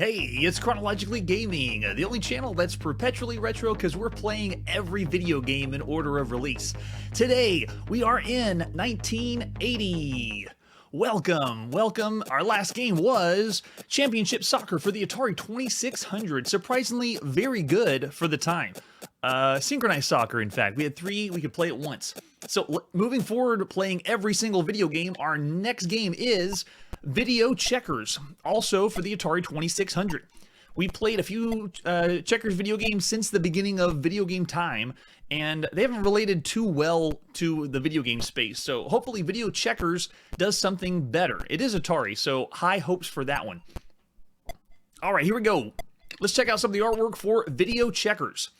Hey, it's Chronologically Gaming, the only channel that's perpetually retro because we're playing every video game in order of release. Today, we are in 1980. Welcome. Our last game was Championship Soccer for the Atari 2600. Surprisingly, very good for the time. Synchronized soccer, in fact. We had three, we could play it once. So, moving forward, playing every single video game, our next game is Video Checkers, also for the Atari 2600. We played a few checkers video games since the beginning of video game time, and they haven't related too well to the video game space. So hopefully Video Checkers does something better. It is Atari, so high hopes for that one. All right, here we go. Let's check out some of the artwork for Video Checkers.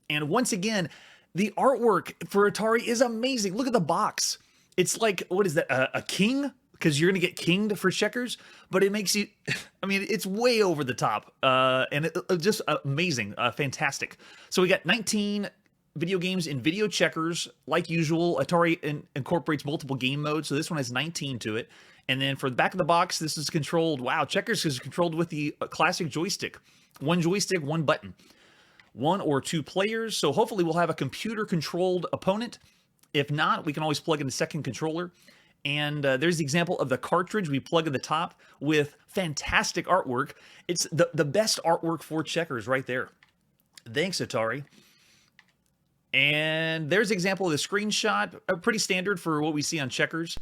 And once again, the artwork for Atari is amazing. Look at the box. It's like, what is that, a king? Because you're going to get kinged for checkers, but it makes you, I mean, it's way over the top, and just amazing, fantastic. So we got 19 video games in Video Checkers. Like usual, Atari incorporates multiple game modes, so this one has 19 to it. And then for the back of the box, this is controlled, wow, checkers is controlled with the classic joystick. One joystick, one button. One or two players, so hopefully we'll have a computer-controlled opponent. If not, we can always plug in a second controller. And there's the example of the cartridge we plug in the top with fantastic artwork. It's the best artwork for checkers right there. Thanks, Atari. And there's the example of the screenshot. Pretty standard for what we see on checkers.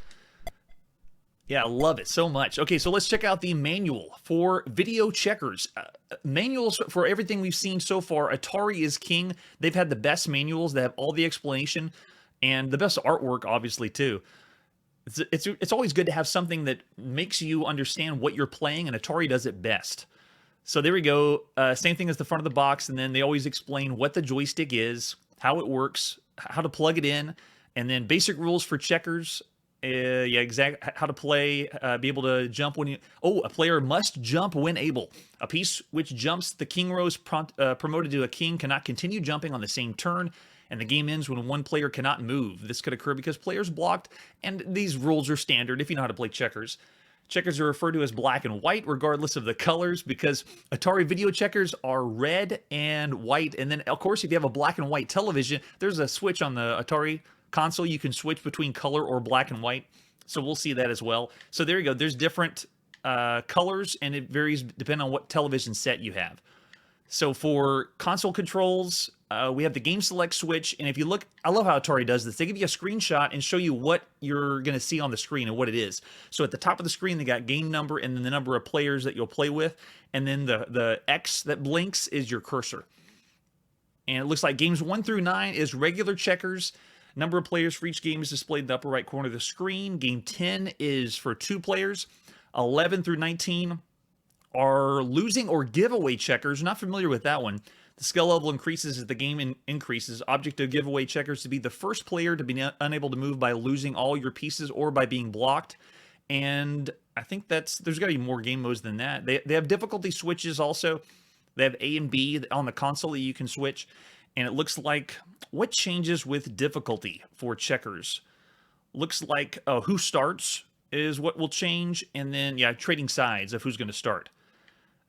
Yeah, I love it so much. Okay, so let's check out the manual for Video Checkers. Manuals for everything we've seen so far. Atari is king. They've had the best manuals. They have all the explanation and the best artwork, obviously, too. It's always good to have something that makes you understand what you're playing, and Atari does it best. So there we go. Same thing as the front of the box, and then they always explain what the joystick is, how it works, how to plug it in, and then basic rules for checkers. How to play, be able to jump when you... Oh, a player must jump when able. A piece which jumps the king rows promoted to a king cannot continue jumping on the same turn, and the game ends when one player cannot move. This could occur because players blocked, and these rules are standard if you know how to play checkers. Checkers are referred to as black and white, regardless of the colors, because Atari video checkers are red and white. And then, of course, if you have a black and white television, there's a switch on the Atari console. You can switch between color or black and white. So we'll see that as well. So there you go. There's different colors, and it varies depending on what television set you have. So for console controls, we have the game select switch, and if you look, I love how Atari does this. They give you a screenshot and show you what you're going to see on the screen and what it is. So at the top of the screen, they got game number and then the number of players that you'll play with, and then the X that blinks is your cursor. And it looks like games 1 through 9 is regular checkers. Number of players for each game is displayed in the upper right corner of the screen. Game 10 is for 2 players. 11 through 19 are losing or giveaway checkers. Not familiar with that one. The skill level increases as the game increases. Object of giveaway checkers to be the first player to be unable to move by losing all your pieces or by being blocked. And I think there's got to be more game modes than that. They have difficulty switches also. They have A and B on the console that you can switch. And it looks like what changes with difficulty for checkers. Looks like who starts is what will change. And then, yeah, trading sides of who's going to start.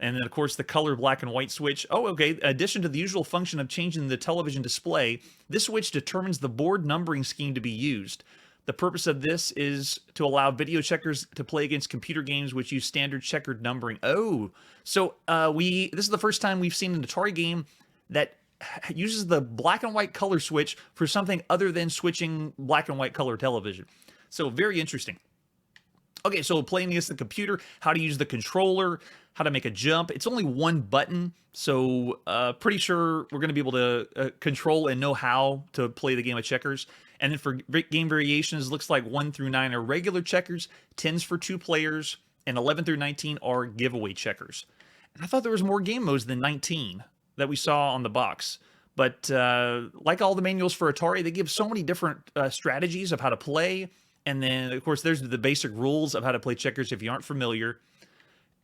And then, of course, the color black and white switch. Oh, okay. In addition to the usual function of changing the television display, this switch determines the board numbering scheme to be used. The purpose of this is to allow video checkers to play against computer games which use standard checkered numbering. Oh, so this is the first time we've seen an Atari game that uses the black and white color switch for something other than switching black and white color television. So very interesting. Okay, so playing against the computer, how to use the controller, how to make a jump. It's only one button, so pretty sure we're going to be able to control and know how to play the game of checkers. And then for game variations, looks like 1 through 9 are regular checkers, 10s for 2 players, and 11 through 19 are giveaway checkers. And I thought there was more game modes than 19 that we saw on the box. But like all the manuals for Atari, they give so many different strategies of how to play. And then, of course, there's the basic rules of how to play checkers if you aren't familiar.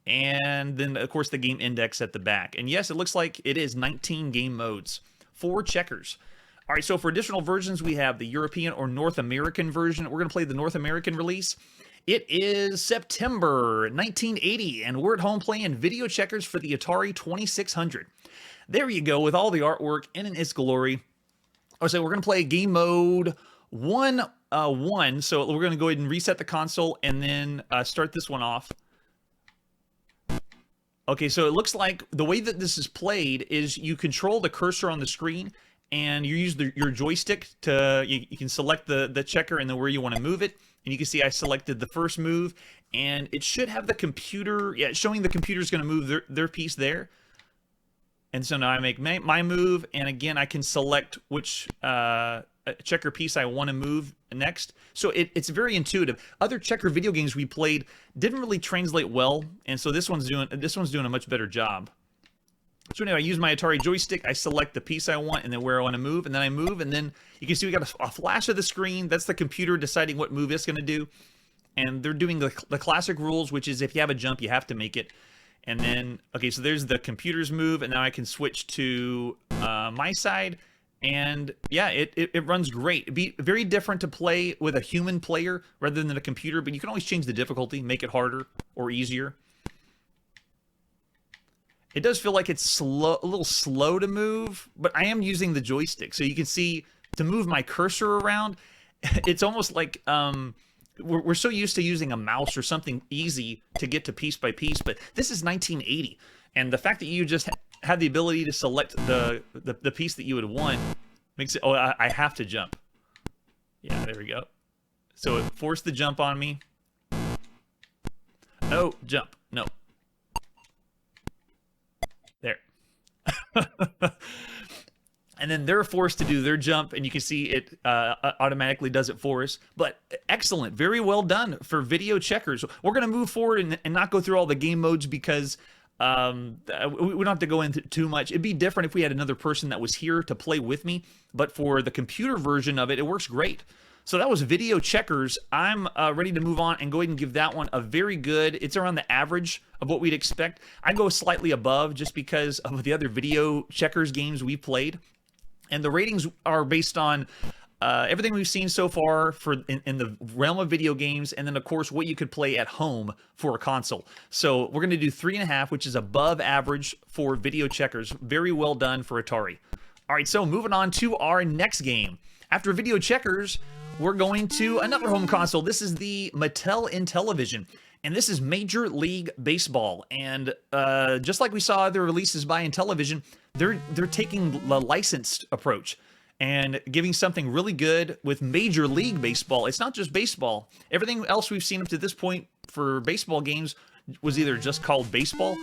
And then, of course, the game index at the back. And yes, it looks like it is 19 game modes for checkers. All right, so for additional versions, we have the European or North American version. We're going to play the North American release. It is September 1980, and we're at home playing video checkers for the Atari 2600. There you go, with all the artwork in its glory. So we're going to play game mode 1-1. So we're going to go ahead and reset the console and then start this one off. Okay, so it looks like the way that this is played is you control the cursor on the screen, and you use your joystick to, you can select the checker and then where you want to move it. And you can see I selected the first move, and it should have the computer, yeah, it's showing the computer's going to move their piece there. And so now I make my move, and again, I can select which checker piece I want to move next. So it's very intuitive. Other checker video games we played didn't really translate well, and so this one's doing a much better job. So anyway, I use my Atari joystick, I select the piece I want and then where I want to move, and then I move, and then you can see we got a flash of the screen. That's the computer deciding what move it's going to do. And they're doing the classic rules, which is if you have a jump, you have to make it. And then, okay, so there's the computer's move, and now I can switch to my side. And yeah, it runs great. It'd be very different to play with a human player rather than a computer, but you can always change the difficulty, make it harder or easier. It does feel like it's slow, a little slow to move, but I am using the joystick. So you can see to move my cursor around, it's almost like we're so used to using a mouse or something easy to get to piece by piece, but this is 1980. And the fact that you just have the ability to select the piece that you would want makes it, oh, I have to jump. Yeah, there we go. So it forced the jump on me. No, jump, no. There. And then they're forced to do their jump, and you can see it automatically does it for us. But excellent, very well done for video checkers. We're going to move forward and not go through all the game modes because we don't have to go into too much. It'd be different if we had another person that was here to play with me, but for the computer version of it, it works great. So that was video checkers. I'm ready to move on and go ahead and give that one a very good, it's around the average of what we'd expect. I'd go slightly above just because of the other video checkers games we played. And the ratings are based on everything we've seen so far in the realm of video games, and then, of course, what you could play at home for a console. So we're going to do 3.5, which is above average for video checkers. Very well done for Atari. All right, so moving on to our next game. After video checkers, we're going to another home console. This is the Mattel Intellivision, and this is Major League Baseball. And just like we saw other releases by Intellivision, they're taking the licensed approach and giving something really good with Major League Baseball. It's not just baseball. Everything else we've seen up to this point for baseball games was either just called baseball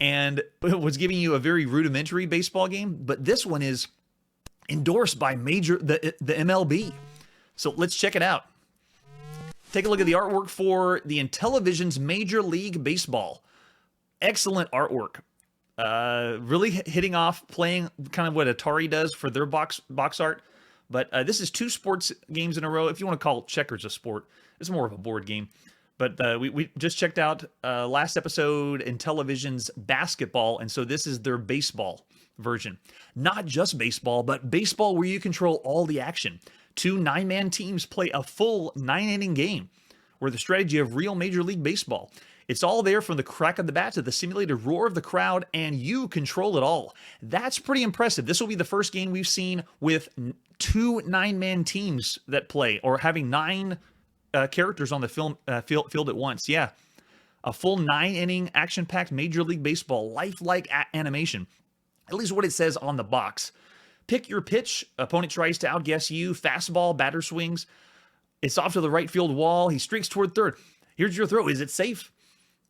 and it was giving you a very rudimentary baseball game, but this one is endorsed by the MLB. So let's check it out. Take a look at the artwork for the Intellivision's Major League Baseball. Excellent artwork. Really hitting off, playing kind of what Atari does for their box art. But this is 2 sports games in a row. If you want to call checkers a sport, it's more of a board game. But we just checked out last episode Intellivision's basketball, and so this is their baseball version. Not just baseball, but baseball where you control all the action. 2 9-man teams play a full 9-inning game, where the strategy of real Major League Baseball. It's all there from the crack of the bat to the simulated roar of the crowd, and you control it all. That's pretty impressive. This will be the first game we've seen with 2 9-man teams that play, or having 9 characters on the field at once. Yeah, a full 9-inning action-packed Major League Baseball, lifelike animation. At least what it says on the box. Pick your pitch. Opponent tries to outguess you. Fastball, batter swings. It's off to the right field wall. He streaks toward third. Here's your throw. Is it safe?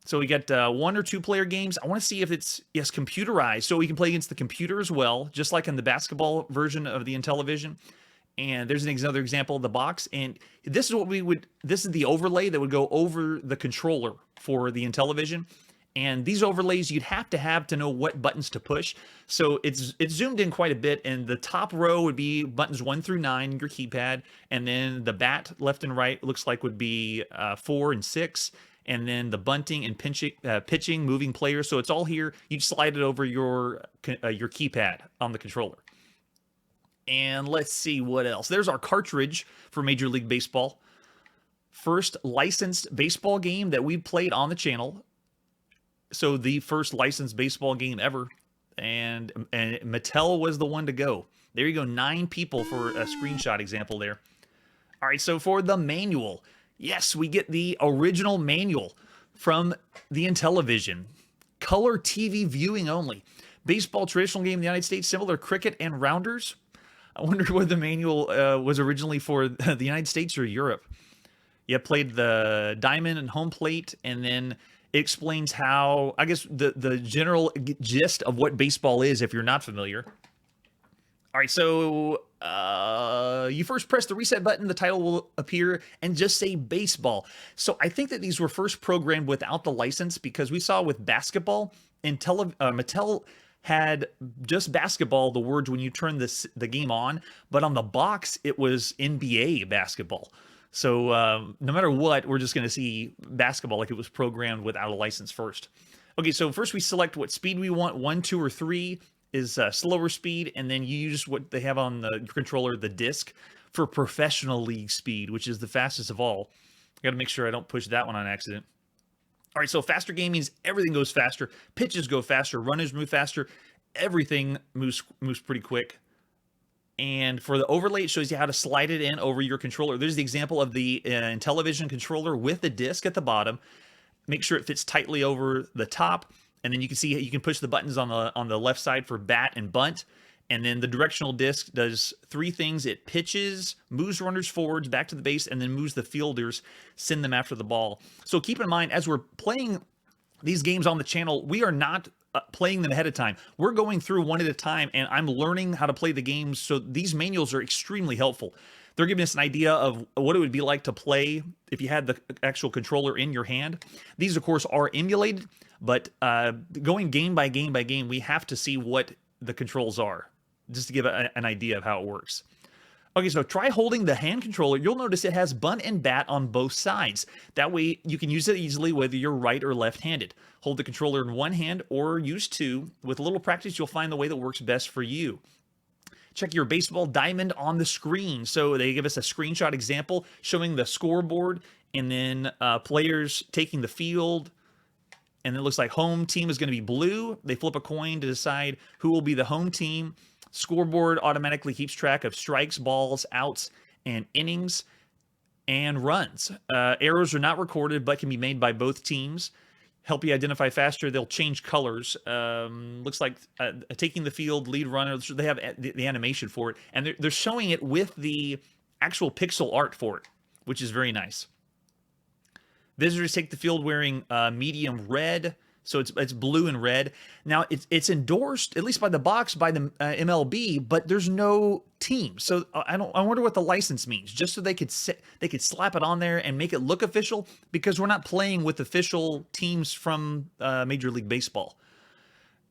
So we got 1 or 2 player games. I want to see if it's, yes, computerized. So we can play against the computer as well, just like in the basketball version of the Intellivision. And there's another example of the box. And this is what this is the overlay that would go over the controller for the Intellivision. And these overlays you'd have to know what buttons to push. So it's zoomed in quite a bit, and the top row would be buttons 1 through 9, your keypad, and then the bat left and right looks like would be 4 and 6, and then the bunting and pitching, moving players. So it's all here. You slide it over your keypad on the controller. And let's see what else. There's our cartridge for Major League Baseball. first licensed baseball game that we played on the channel. So the first licensed baseball game ever. And Mattel was the one to go. There you go, 9 people for a screenshot example there. All right, so for the manual, yes, we get the original manual from the Intellivision. Color TV viewing only. Baseball, traditional game in the United States, similar to cricket and rounders. I wonder whether the manual was originally for the United States or Europe. Yeah, played the diamond and home plate, and then it explains how, I guess, the general gist of what baseball is if you're not familiar. All right, so you first press the reset button, the title will appear, and just say baseball. So I think that these were first programmed without the license, because we saw with basketball, Mattel had just basketball, the words when you turn the game on, but on the box, it was NBA basketball. So no matter what, we're just going to see basketball like it was programmed without a license first. Okay, so first we select what speed we want, 1, 2, or 3 is slower speed, and then you use what they have on the controller, the disc, for professional league speed, which is the fastest of all. Got to make sure I don't push that one on accident. All right, so faster game means everything goes faster, pitches go faster, runners move faster, everything moves pretty quick. And for the overlay, it shows you how to slide it in over your controller. There's the example of the Intellivision controller with the disc at the bottom. Make sure it fits tightly over the top. And then you can see you can push the buttons on the left side for bat and bunt. And then the directional disc does 3 things. It pitches, moves runners forwards, back to the base, and then moves the fielders, send them after the ball. So keep in mind, as we're playing these games on the channel, we are not playing them ahead of time. We're going through one at a time, and I'm learning how to play the games. So these manuals are extremely helpful. They're giving us an idea of what it would be like to play if you had the actual controller in your hand. These, of course, are emulated, but going game by game by game, we have to see what the controls are, just to give an idea of how it works. Okay, so try holding the hand controller. You'll notice it has bunt and bat on both sides. That way, you can use it easily whether you're right or left-handed. Hold the controller in one hand or use 2. With a little practice, you'll find the way that works best for you. Check your baseball diamond on the screen. So they give us a screenshot example showing the scoreboard, and then players taking the field. And it looks like home team is going to be blue. They flip a coin to decide who will be the home team. Scoreboard automatically keeps track of strikes, balls, outs, and innings, and runs. Errors are not recorded, but can be made by both teams. Help you identify faster. They'll change colors. Looks like taking the field, lead runner. They have the animation for it, and they're showing it with the actual pixel art for it, which is very nice. Visitors take the field wearing medium red, so it's blue and red. Now it's endorsed, at least by the box, by the MLB, but there's no team. So I wonder what the license means. Just so they could slap it on there and make it look official, because we're not playing with official teams from Major League Baseball.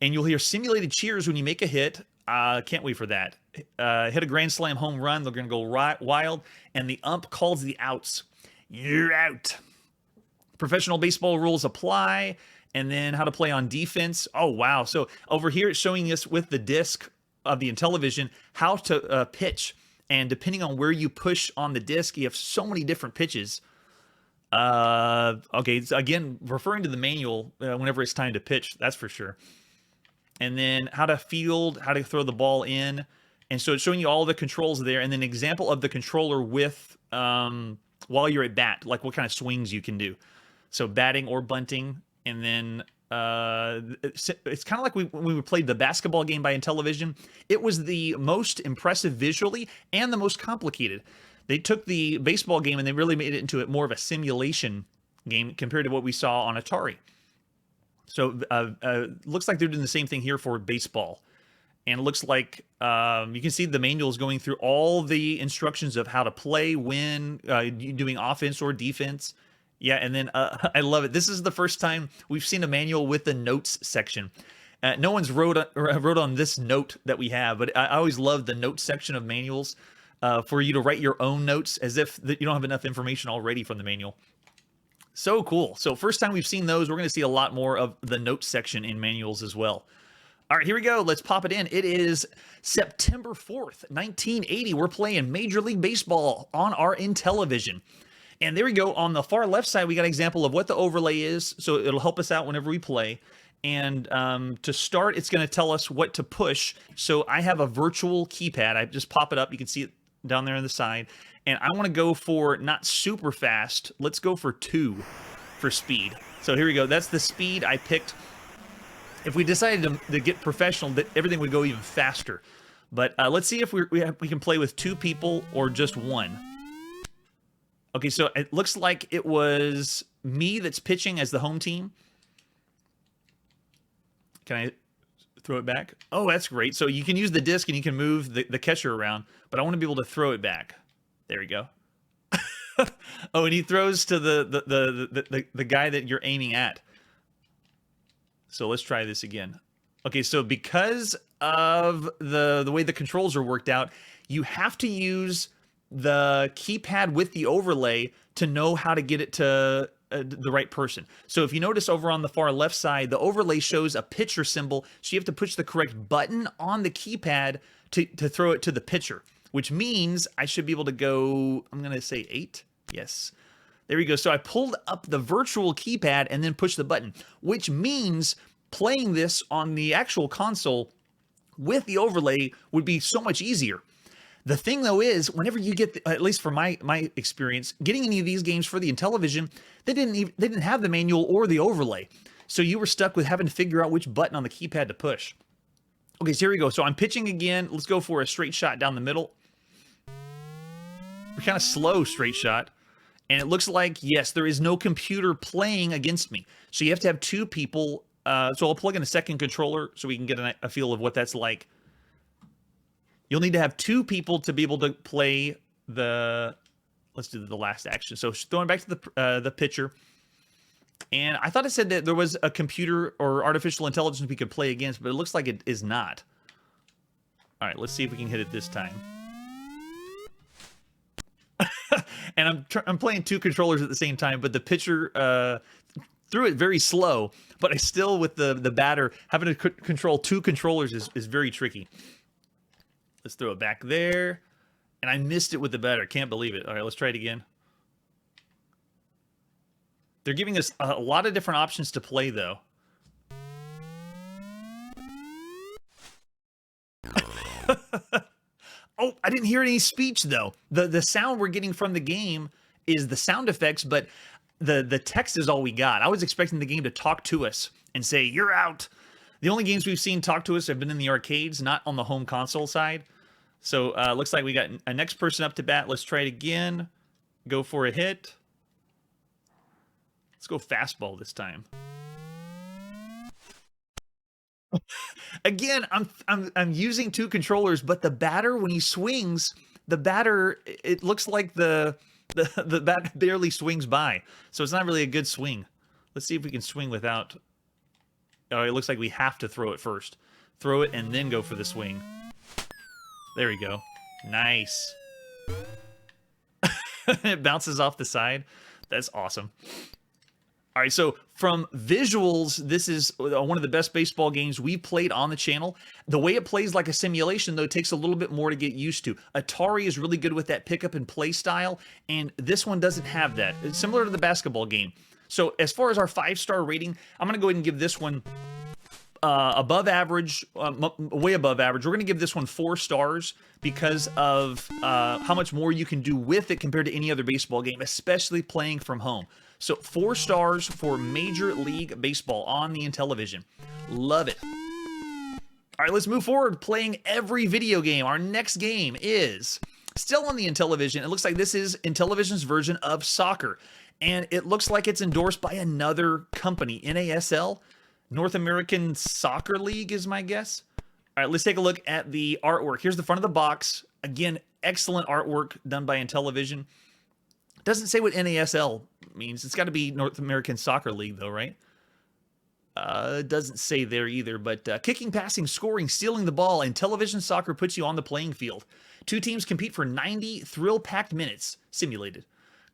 And you'll hear simulated cheers when you make a hit. Can't wait for that. Hit a grand slam home run, they're going to go wild, and the ump calls the outs. You're out. Professional baseball rules apply. And then how to play on defense. Oh, wow. So over here, it's showing us with the disc of the Intellivision how to pitch. And depending on where you push on the disc, you have so many different pitches. Okay, so again, referring to the manual whenever it's time to pitch, that's for sure. And then how to field, how to throw the ball in. And so it's showing you all the controls there. And then an example of the controller with while you're at bat, like what kind of swings you can do. So batting or bunting. And then it's kind of like when we played the basketball game by Intellivision. It was the most impressive visually and the most complicated. They took the baseball game and they really made it into more of a simulation game compared to what we saw on Atari. So looks like they're doing the same thing here for baseball. And it looks like you can see the manuals going through all the instructions of how to play, when doing offense or defense. Yeah, and then I love it. This is the first time we've seen a manual with the notes section. No one's wrote on this note that we have, but I always love the notes section of manuals for you to write your own notes as if you don't have enough information already from the manual. So cool. So first time we've seen those, we're going to see a lot more of the notes section in manuals as well. All right, here we go. Let's pop it in. It is September 4th, 1980. We're playing Major League Baseball on our Intellivision. And there we go. On the far left side, we got an example of what the overlay is, so it'll help us out whenever we play. And to start, it's going to tell us what to push. So I have a virtual keypad. I just pop it up. You can see it down there on the side. And I want to go for not super fast. Let's go for 2 for speed. So here we go. That's the speed I picked. If we decided to get professional, that everything would go even faster. But let's see if we can play with 2 people or just 1. Okay, so it looks like it was me that's pitching as the home team. Can I throw it back? Oh, that's great. So you can use the disc and you can move the catcher around, but I want to be able to throw it back. There we go. Oh, and he throws to the guy that you're aiming at. So let's try this again. Okay, so because of the way the controls are worked out, you have to use the keypad with the overlay to know how to get it to the right person. So if you notice over on the far left side, the overlay shows a pitcher symbol, so you have to push the correct button on the keypad to throw it to the pitcher, which means I should be able to go, I'm going to say 8. Yes. There we go. So I pulled up the virtual keypad and then pushed the button, which means playing this on the actual console with the overlay would be so much easier. The thing, though, is whenever you get, at least for my experience, getting any of these games for the Intellivision, they didn't have the manual or the overlay. So you were stuck with having to figure out which button on the keypad to push. Okay, so here we go. So I'm pitching again. Let's go for a straight shot down the middle. We're kind of slow straight shot. And it looks like, yes, there is no computer playing against me. So you have to have 2 people. So I'll plug in a second controller so we can get a feel of what that's like. You'll need to have 2 people to be able to play the, let's do the last action. So throwing back to the pitcher. And I thought it said that there was a computer or artificial intelligence we could play against, but it looks like it is not. All right, let's see if we can hit it this time. And I'm playing 2 controllers at the same time, but the pitcher threw it very slow, but I still, with the batter, having to control 2 controllers is very tricky. Let's throw it back there. And I missed it with the batter. Can't believe it. All right, let's try it again. They're giving us a lot of different options to play, though. Oh, I didn't hear any speech, though. The sound we're getting from the game is the sound effects, but the text is all we got. I was expecting the game to talk to us and say, "You're out." The only games we've seen talk to us have been in the arcades, not on the home console side. So looks like we got a next person up to bat. Let's try it again. Go for a hit. Let's go fastball this time. Again, I'm using 2 controllers, but the batter, when he swings, the batter, it looks like the bat barely swings by. So it's not really a good swing. Let's see if we can swing without. Oh, it looks like we have to throw it first. Throw it and then go for the swing. There we go. Nice. It bounces off the side. That's awesome. All right, so from visuals, this is one of the best baseball games we've played on the channel. The way it plays like a simulation, though, takes a little bit more to get used to. Atari is really good with that pick-up and play style, and this one doesn't have that. It's similar to the basketball game. So as far as our 5-star rating, I'm going to go ahead and give this one above average, way above average. We're going to give this one 4 stars because of how much more you can do with it compared to any other baseball game, especially playing from home. So 4 stars for Major League Baseball on the Intellivision. Love it. All right, let's move forward playing every video game. Our next game is still on the Intellivision. It looks like this is Intellivision's version of soccer. And it looks like it's endorsed by another company, NASL. North American Soccer League is my guess. All right, let's take a look at the artwork. Here's the front of the box. Again, excellent artwork done by Intellivision. Doesn't say what NASL means. It's got to be North American Soccer League, though, right? It doesn't say there either, but kicking, passing, scoring, stealing the ball, and Intellivision soccer puts you on the playing field. 2 teams compete for 90 thrill-packed minutes, simulated.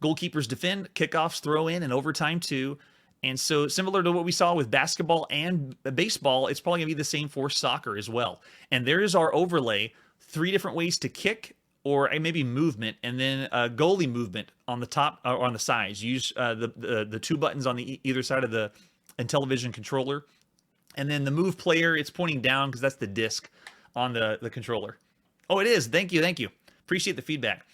Goalkeepers defend, kickoffs throw in, and overtime too. And so similar to what we saw with basketball and baseball, it's probably going to be the same for soccer as well. And there is our overlay. 3 different ways to kick, or maybe movement, and then goalie movement on the top or on the sides. Use the two buttons on the either side of the Intellivision controller, and then the move player, it's pointing down because that's the disc on the controller. Oh, it is. Thank you, thank you. Appreciate the feedback.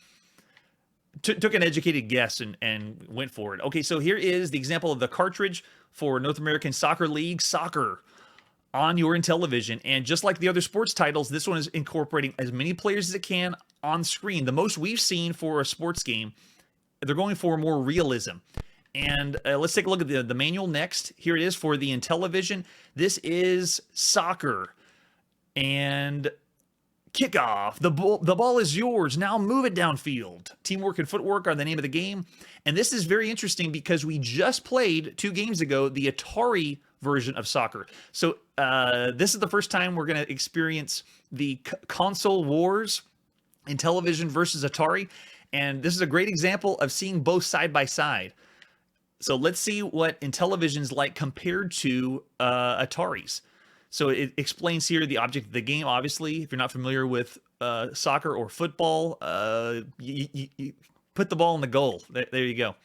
Took an educated guess and went for it. Okay, so here is the example of the cartridge for North American Soccer League Soccer on your Intellivision. And just like the other sports titles, this one is incorporating as many players as it can on screen. The most we've seen for a sports game, they're going for more realism. And let's take a look at the manual next. Here it is for the Intellivision. This is soccer. And kickoff. The ball is yours. Now move it downfield. Teamwork and footwork are the name of the game. And this is very interesting because we just played 2 games ago the Atari version of soccer. So this is the first time we're going to experience the console wars, Intellivision versus Atari. And this is a great example of seeing both side by side. So let's see what Intellivision's like compared to Atari's. So it explains here the object of the game. Obviously, if you're not familiar with soccer or football, you put the ball in the goal. There you go.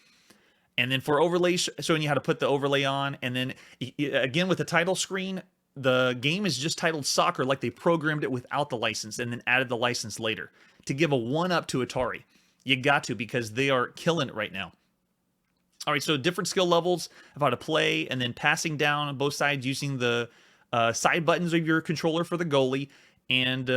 And then for overlay, showing you how to put the overlay on. And then again, with the title screen, the game is just titled Soccer, like they programmed it without the license and then added the license later to give a 1-up to Atari. You got to, because they are killing it right now. All right, so different skill levels of how to play, and then passing down on both sides using the side buttons of your controller for the goalie. And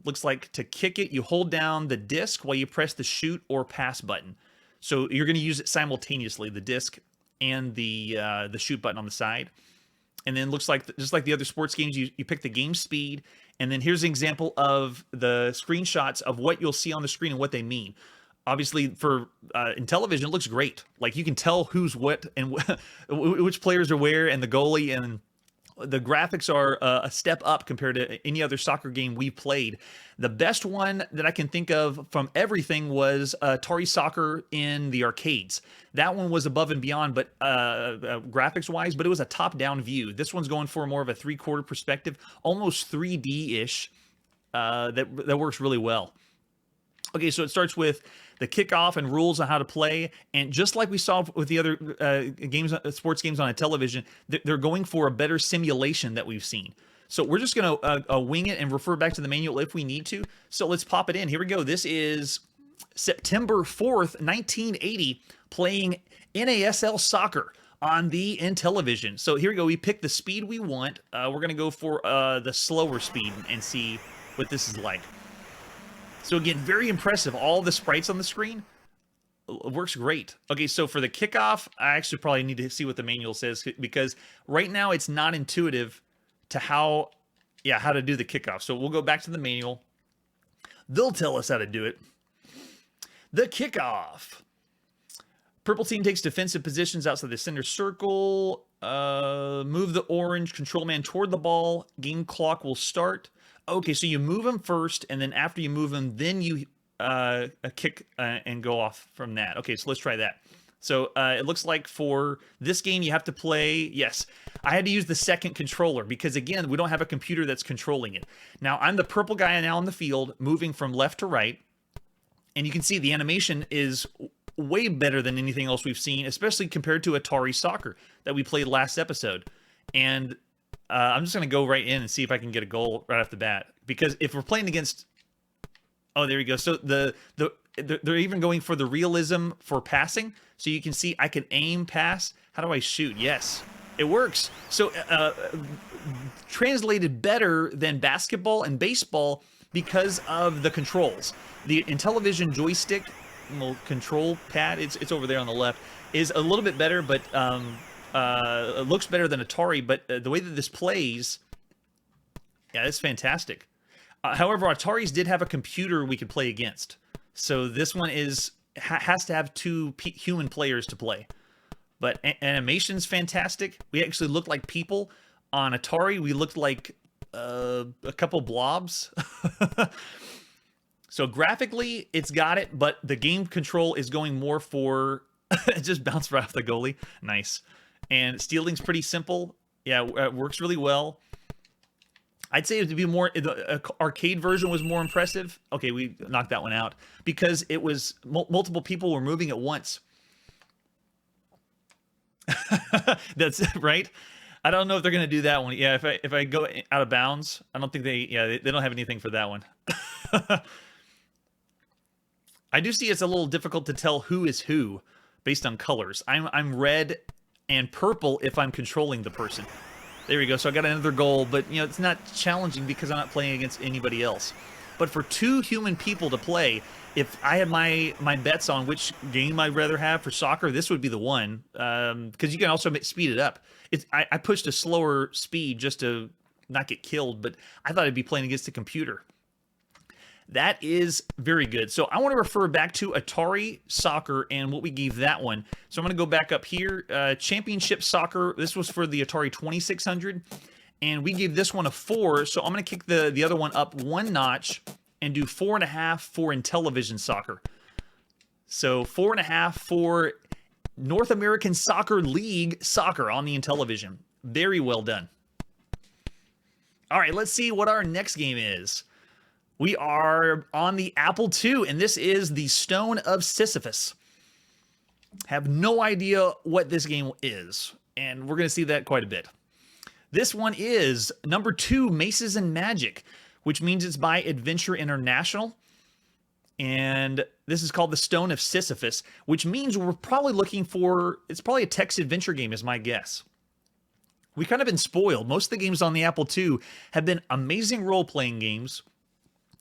looks like to kick it, you hold down the disc while you press the shoot or pass button. So you're going to use it simultaneously, the disc and the shoot button on the side. And then looks like, just like the other sports games, you pick the game speed. And then here's an example of the screenshots of what you'll see on the screen and what they mean. Obviously, for Intellivision, it looks great. Like, you can tell who's what and which players are where, and the goalie, and the graphics are a step up compared to any other soccer game we played. The best one that I can think of from everything was Atari Soccer in the arcades. That one was above and beyond, but graphics-wise, but it was a top-down view. This one's going for more of a 3/4 perspective, almost 3D-ish. That works really well. Okay, so it starts with the kickoff and rules on how to play. And just like we saw with the other sports games on Intellivision, they're going for a better simulation that we've seen. So we're just going to wing it and refer back to the manual if we need to. So let's pop it in. Here we go. This is September 4th, 1980, playing NASL Soccer on the Intellivision. So here we go. We pick the speed we want. We're going to go for the slower speed and see what this is like. So again, very impressive. All the sprites on the screen works great. Okay, so for the kickoff, I actually probably need to see what the manual says, because right now it's not intuitive to how to do the kickoff. So we'll go back to the manual. They'll tell us how to do it. The kickoff. Purple team takes defensive positions outside the center circle. Move the orange control man toward the ball. Game clock will start. Okay, so you move them first, and then after you move them, then you kick and go off from that. Okay, so let's try that. So it looks like for this game, you have to play... Yes, I had to use the second controller because, again, we don't have a computer that's controlling it. Now, I'm the purple guy now on the field, moving from left to right, and you can see the animation is way better than anything else we've seen, especially compared to Atari Soccer that we played last episode. And... I'm just going to go right in and see if I can get a goal right off the bat. Because if we're playing against... Oh, there we go. So they're even going for the realism for passing. So you can see I can aim, pass. How do I shoot? Yes, it works. So translated better than basketball and baseball because of the controls. The Intellivision joystick, little control pad, it's over there on the left, is a little bit better, but... it looks better than Atari, but the way that this plays, yeah, it's fantastic. However, Atari's did have a computer we could play against, so this one has to have 2 human players to play. But animation's fantastic. We actually look like people. On Atari, we looked like a couple blobs. So graphically, it's got it, but the game control is going more for it just bounced right off the goalie. Nice. And stealing's pretty simple. Yeah, it works really well. I'd say it would be more, the arcade version was more impressive. Okay, we knocked that one out because it was multiple people were moving at once. That's right. I don't know if they're going to do that one. Yeah, if I go out of bounds, I don't think they don't have anything for that one. I do see it's a little difficult to tell who is who based on colors. I'm red and purple if I'm controlling the person. There we go. So I got another goal, but you know, it's not challenging because I'm not playing against anybody else. But for two human people to play, if I had my bets on which game I'd rather have for soccer, this would be the one, because you can also speed it up. I pushed a slower speed just to not get killed, but I thought I'd be playing against a computer. That is very good. So I want to refer back to Atari Soccer and what we gave that one. So I'm going to go back up here. Championship Soccer, this was for the Atari 2600. And we gave this one a 4. So I'm going to kick the other one up one notch and do 4.5 for Intellivision Soccer. So 4.5 for North American Soccer League Soccer on the Intellivision. Very well done. All right, let's see what our next game is. We are on the Apple II, and this is the Stone of Sisyphus. Have no idea what this game is, and we're going to see that quite a bit. This one is number 2, Maces and Magic, which means it's by Adventure International. And this is called the Stone of Sisyphus, which means we're probably looking for, it's probably a text adventure game is my guess. We've kind of been spoiled. Most of the games on the Apple II have been amazing role-playing games,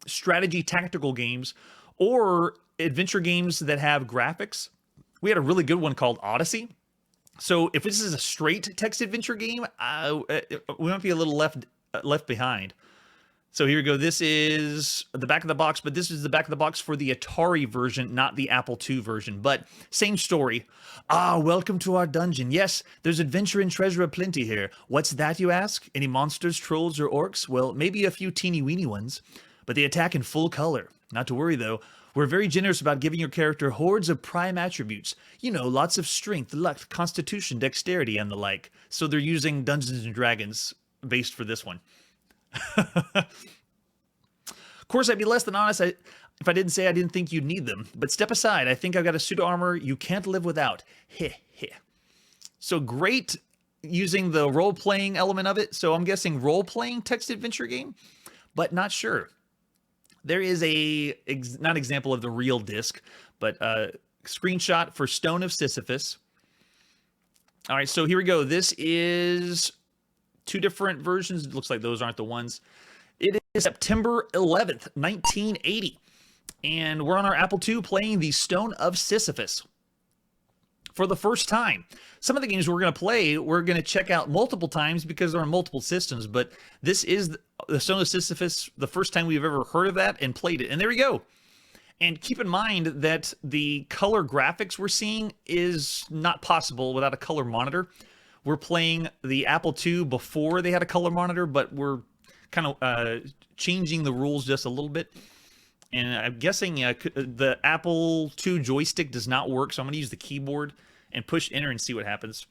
strategy tactical games, or adventure games that have graphics. We had a really good one called Odyssey. So if this is a straight text adventure game, we might be a little left behind. So here we go. This is the back of the box, but this is the back of the box for the Atari version, not the Apple II version, but same story. Ah, welcome to our dungeon. Yes, there's adventure and treasure aplenty here. What's that, you ask? Any monsters, trolls, or orcs? Well, maybe a few teeny-weeny ones, but they attack in full color. Not to worry, though. We're very generous about giving your character hordes of prime attributes. You know, lots of strength, luck, constitution, dexterity, and the like. So they're using Dungeons & Dragons based for this one. Of course, I'd be less than honest if I didn't say I didn't think you'd need them. But step aside. I think I've got a suit of armor you can't live without. Heh heh. So great using the role-playing element of it. So I'm guessing role-playing text adventure game, but not sure. There is not example of the real disc, but a screenshot for Stone of Sisyphus. All right, so here we go. This is 2 different versions. It looks like those aren't the ones. It is September 11th, 1980. And we're on our Apple II playing the Stone of Sisyphus for the first time. Some of the games we're going to play, we're going to check out multiple times because there are multiple systems. But this is the Stone of Sisyphus, the first time we've ever heard of that and played it. And there we go. And keep in mind that the color graphics we're seeing is not possible without a color monitor. We're playing the Apple II before they had a color monitor, but we're kind of changing the rules just a little bit. And I'm guessing the Apple II joystick does not work, so I'm going to use the keyboard and push enter and see what happens.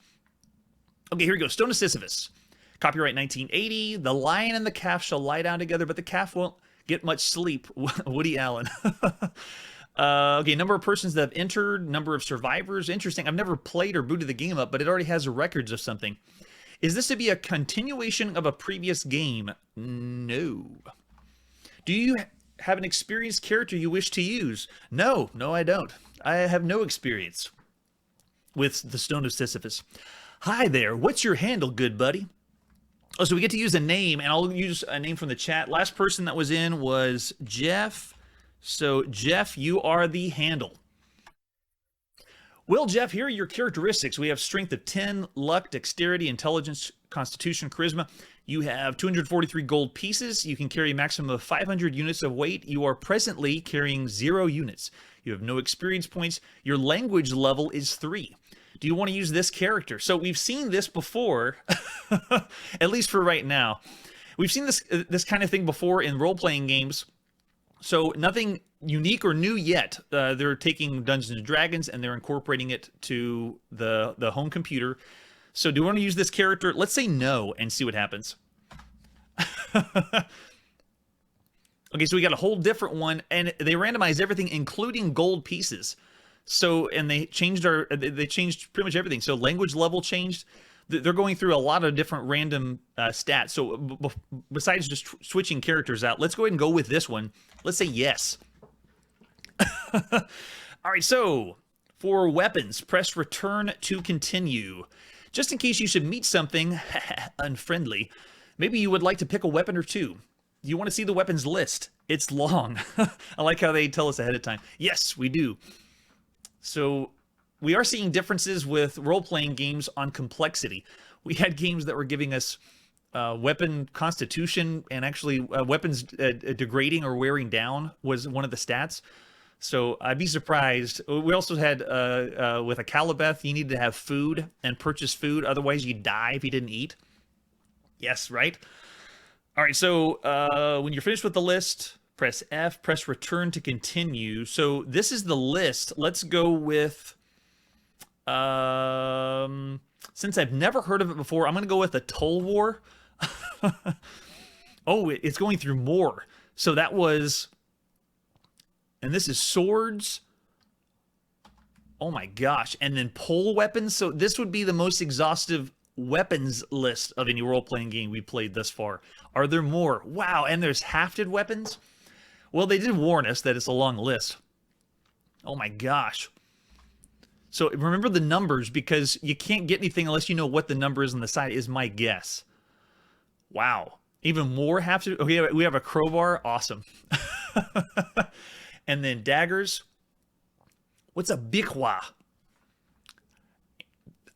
Okay, here we go. Stone of Sisyphus. Copyright 1980. The lion and the calf shall lie down together, but the calf won't get much sleep. Woody Allen. Okay, number of persons that have entered, number of survivors. Interesting. I've never played or booted the game up, but it already has records of something. Is this to be a continuation of a previous game? No. Do you have an experienced character you wish to use? No, I don't. I have no experience with the Stone of Sisyphus. Hi there, what's your handle, good buddy? Oh, so we get to use a name, and I'll use a name from the chat. Last person that was in was Jeff. So, Jeff, you are the handle. Well, Jeff, here are your characteristics. We have strength of 10, luck, dexterity, intelligence, constitution, charisma. You have 243 gold pieces. You can carry a maximum of 500 units of weight. You are presently carrying 0 units. You have no experience points. Your language level is 3. Do you want to use this character? So we've seen this before, at least for right now. We've seen this kind of thing before in role-playing games. So nothing unique or new yet. They're taking Dungeons & Dragons and they're incorporating it to the home computer. So do we want to use this character? Let's say no and see what happens. Okay, so we got a whole different one, and they randomized everything, including gold pieces. So, and they changed they changed pretty much everything. So language level changed. They're going through a lot of different random stats. So besides just switching characters out, let's go ahead and go with this one. Let's say yes. All right, so for weapons, press return to continue. Just in case you should meet something unfriendly, maybe you would like to pick a weapon or two. You want to see the weapons list? It's long. I like how they tell us ahead of time. Yes, we do. So we are seeing differences with role-playing games on complexity. We had games that were giving us weapon constitution, and actually weapons degrading or wearing down was one of the stats. So I'd be surprised. We also had with a Calibeth, you needed to have food and purchase food. Otherwise, you die if you didn't eat. Yes, right? All right, so when you're finished with the list, press F, press return to continue. So this is the list. Let's go with, since I've never heard of it before, I'm going to go with a Toll War. Oh, it's going through more. So that was, and this is swords. Oh my gosh. And then pole weapons. So this would be the most exhaustive weapons list of any role-playing game we played thus far. Are there more? Wow, and there's hafted weapons? Well, they did warn us that it's a long list. Oh my gosh. So remember the numbers, because you can't get anything unless you know what the number is on the side, is my guess. Wow. Even more hafted? Okay, we have a crowbar. Awesome. And then daggers. What's a biqua?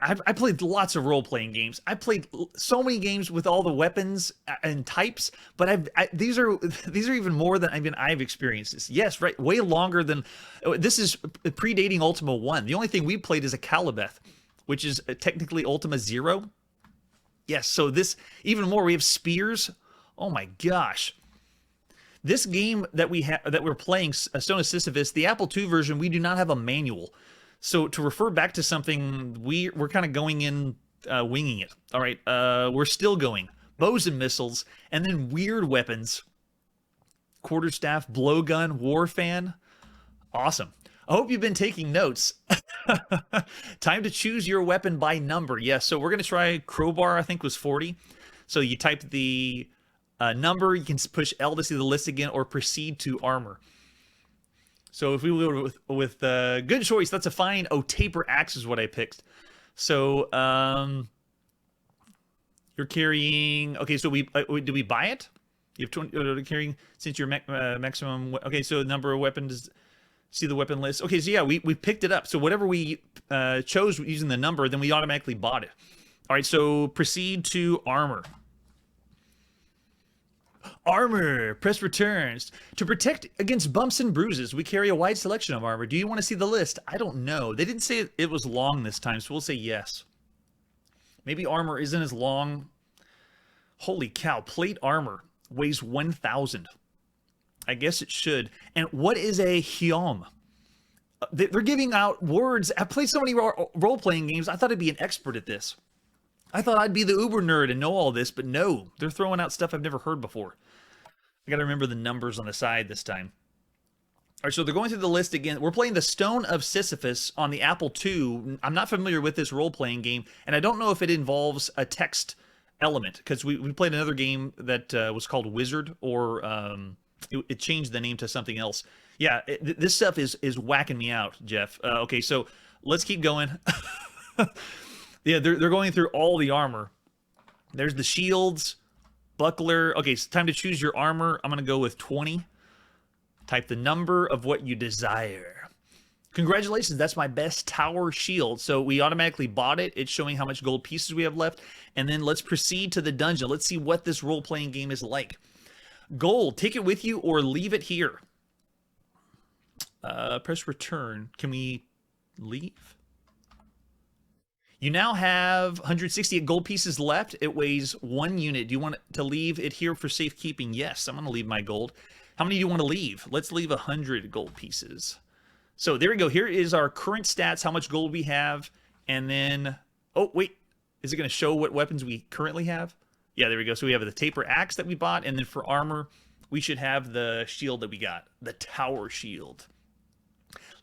I played lots of role-playing games. I played so many games with all the weapons and types, but these are even more than I've experienced this. Yes, right, way longer than this is predating Ultima 1. The only thing we played is a Calibeth, which is technically Ultima 0. Yes, so this even more. We have spears. Oh my gosh. This game that we're playing, Stone of Sisyphus, the Apple II version, we do not have a manual. So to refer back to something, we're kind of going in, winging it. All right, we're still going. Bows and missiles, and then weird weapons. Quarterstaff, blowgun, war fan. Awesome. I hope you've been taking notes. Time to choose your weapon by number. Yes, so we're going to try crowbar, I think was 40. So you type the number, you can push L to see the list again, or proceed to armor. So if we go with good choice, that's a fine. Oh, taper axe is what I picked. So you're carrying. Okay, so do we buy it? You have 20 carrying since your maximum. Okay, so the number of weapons. See the weapon list. Okay, so yeah, we picked it up. So whatever we chose using the number, then we automatically bought it. All right, so proceed to armor. Armor, press returns. To protect against bumps and bruises, we carry a wide selection of armor. Do you want to see the list? I don't know. They didn't say it was long this time, so we'll say yes. Maybe armor isn't as long. Holy cow, plate armor weighs 1,000. I guess it should. And what is a hyom? They're giving out words. I've played so many role-playing games, I thought I'd be an expert at this. I thought I'd be the uber nerd and know all this, but no. They're throwing out stuff I've never heard before. I got to remember the numbers on the side this time. All right, so they're going through the list again. We're playing the Stone of Sisyphus on the Apple II. I'm not familiar with this role-playing game, and I don't know if it involves a text element, because we played another game that was called Wizard, or it changed the name to something else. Yeah, this stuff is whacking me out, Jeff. Okay, so let's keep going. Yeah, they're going through all the armor. There's the shields. Buckler. Okay, it's time to choose your armor. I'm going to go with 20. Type the number of what you desire. Congratulations, that's my best tower shield. So we automatically bought it. It's showing how much gold pieces we have left. And then let's proceed to the dungeon. Let's see what this role-playing game is like. Gold, take it with you or leave it here. Press return. Can we leave? You now have 168 gold pieces left. It weighs 1 unit. Do you want to leave it here for safekeeping? Yes, I'm going to leave my gold. How many do you want to leave? Let's leave 100 gold pieces. So there we go. Here is our current stats, how much gold we have. And then, oh, wait. Is it going to show what weapons we currently have? Yeah, there we go. So we have the taper axe that we bought, and then for armor, we should have the shield that we got, the tower shield.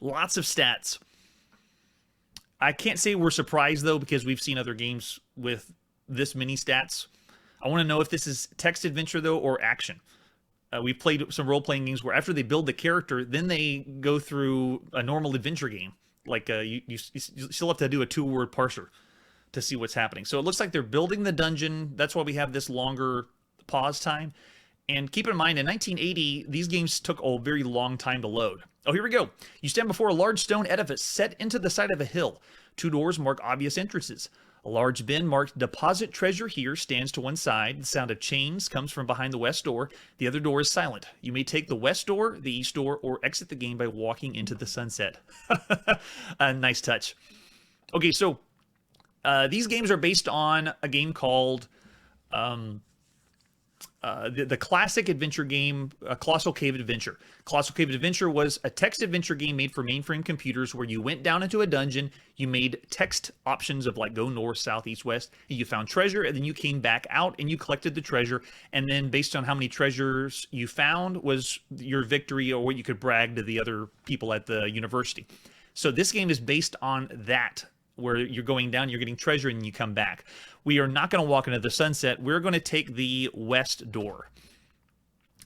Lots of stats. I can't say we're surprised though, because we've seen other games with this many stats. I want to know if this is text adventure though or action. We've played some role-playing games where after they build the character, then they go through a normal adventure game. Like you still have to do a 2-word parser to see what's happening. So it looks like they're building the dungeon. That's why we have this longer pause time. And keep in mind, in 1980, these games took a very long time to load. Oh, here we go. You stand before a large stone edifice set into the side of a hill. 2 doors mark obvious entrances. A large bin marked Deposit Treasure Here stands to one side. The sound of chains comes from behind the west door. The other door is silent. You may take the west door, the east door, or exit the game by walking into the sunset. A nice touch. Okay, so these games are based on a game called the classic adventure game, Colossal Cave Adventure. Colossal Cave Adventure was a text adventure game made for mainframe computers where you went down into a dungeon, you made text options of like go north, south, east, west, and you found treasure, and then you came back out and you collected the treasure, and then based on how many treasures you found was your victory or what you could brag to the other people at the university. So this game is based on that, where you're going down, you're getting treasure, and you come back. We are not going to walk into the sunset. We're going to take the west door.